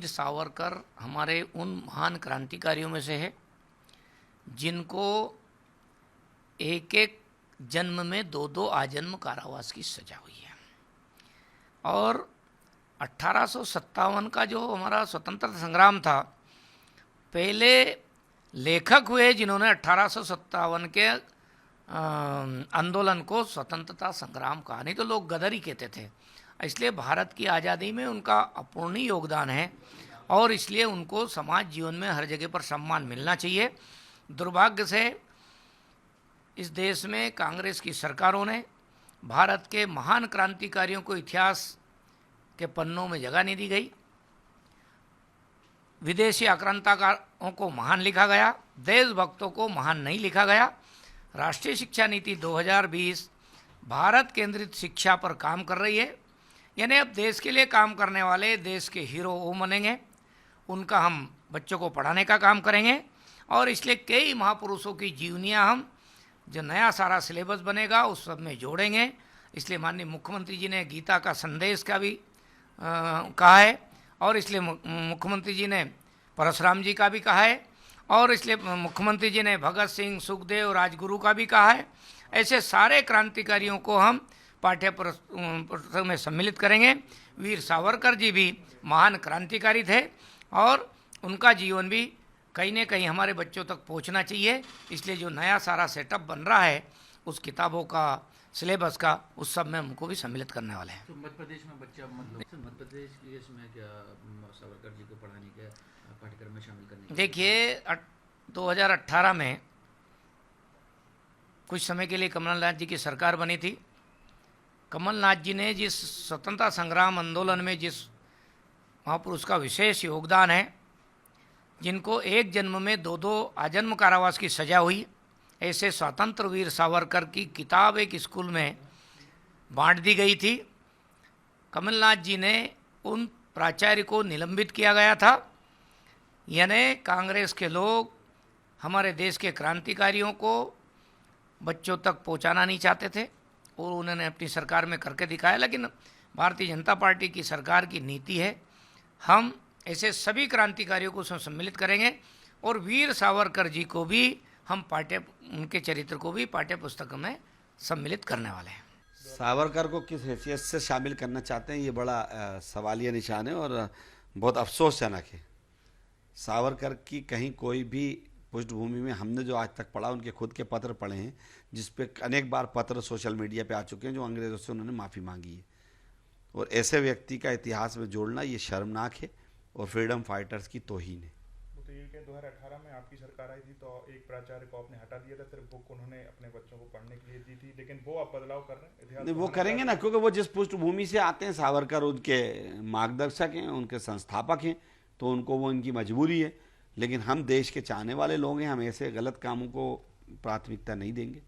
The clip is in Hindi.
वीर सावरकर हमारे उन महान क्रांतिकारियों में से है जिनको एक एक जन्म में दो दो आजन्म कारावास की सजा हुई है। और 1857 का जो हमारा स्वतंत्रता संग्राम था, पहले लेखक हुए जिन्होंने 1857 के आंदोलन को स्वतंत्रता संग्राम कहा, नहीं तो लोग गदर ही कहते थे। इसलिए भारत की आज़ादी में उनका अपूर्णीय योगदान है और इसलिए उनको समाज जीवन में हर जगह पर सम्मान मिलना चाहिए। दुर्भाग्य से इस देश में कांग्रेस की सरकारों ने भारत के महान क्रांतिकारियों को इतिहास के पन्नों में जगह नहीं दी गई। विदेशी आक्रांताकारों को महान लिखा गया, देशभक्तों को महान नहीं लिखा गया। राष्ट्रीय शिक्षा नीति 2020 भारत केंद्रित शिक्षा पर काम कर रही है, यानी अब देश के लिए काम करने वाले देश के हीरो वो बनेंगे, उनका हम बच्चों को पढ़ाने का काम करेंगे। और इसलिए कई महापुरुषों की जीवनियाँ हम जो नया सारा सिलेबस बनेगा उस सब में जोड़ेंगे। इसलिए माननीय मुख्यमंत्री जी ने गीता का संदेश का भी कहा है और इसलिए मुख्यमंत्री जी ने परशुराम जी का भी कहा है और इसलिए मुख्यमंत्री जी ने भगत सिंह, सुखदेव, राजगुरु का भी कहा है। ऐसे सारे क्रांतिकारियों को हम पाठ्य पुस्तक में सम्मिलित करेंगे। वीर सावरकर जी भी महान क्रांतिकारी थे और उनका जीवन भी कहीं न कहीं हमारे बच्चों तक पहुंचना चाहिए। इसलिए जो नया सारा सेटअप बन रहा है उस किताबों का, सिलेबस का, उस सब में हमको भी सम्मिलित करने वाले हैं। तो मध्य प्रदेश में बच्चा मध्य प्रदेश के इसमें क्या सावरकर जी को पढ़ाने के पाठ्यक्रम में शामिल करने? देखिए 2018 में कुछ समय के लिए कमलनाथ जी की सरकार बनी थी। कमलनाथ जी ने जिस स्वतंत्रता संग्राम आंदोलन में जिस महापुरुष का विशेष योगदान है, जिनको एक जन्म में दो दो आजन्म कारावास की सजा हुई, ऐसे स्वतंत्र वीर सावरकर की किताब एक स्कूल में बांट दी गई थी। कमलनाथ जी ने उन प्राचार्य को निलंबित किया गया था, यानी कांग्रेस के लोग हमारे देश के क्रांतिकारियों को बच्चों तक पहुंचाना नहीं चाहते थे और उन्होंने अपनी सरकार में करके दिखाया। लेकिन भारतीय जनता पार्टी की सरकार की नीति है, हम ऐसे सभी क्रांतिकारियों को सम्मिलित करेंगे और वीर सावरकर जी को भी हम उनके चरित्र को भी पाठ्य पुस्तक में सम्मिलित करने वाले हैं। सावरकर को किस हैसियत से शामिल करना चाहते हैं, ये बड़ा सवालिया निशान है और बहुत अफसोसजनक है। सावरकर की कहीं कोई भी पृष्ठभूमि में हमने जो आज तक पढ़ा, उनके खुद के पत्र पढ़े हैं जिस पे अनेक बार पत्र सोशल मीडिया पे आ चुके हैं जो अंग्रेज़ों से उन्होंने माफ़ी मांगी है। और ऐसे व्यक्ति का इतिहास में जोड़ना ये शर्मनाक है और फ्रीडम फाइटर्स की तोहीन है। तो ये 2018 में आपकी सरकार आई थी तो एक प्राचार्य को आपने हटा दिया था, सिर्फ बुक उन्होंने अपने बच्चों को पढ़ने के लिए दी थी, लेकिन वो आप बदलाव कर रहे हैं इतिहास नहीं, वो करेंगे ना, क्योंकि वो जिस पृष्ठभूमि से आते हैं, सावरकर उनके मार्गदर्शक हैं, उनके संस्थापक हैं, तो उनको वो इनकी मजबूरी है। लेकिन हम देश के चाहने वाले लोग हैं, हम ऐसे गलत कामों को प्राथमिकता नहीं देंगे।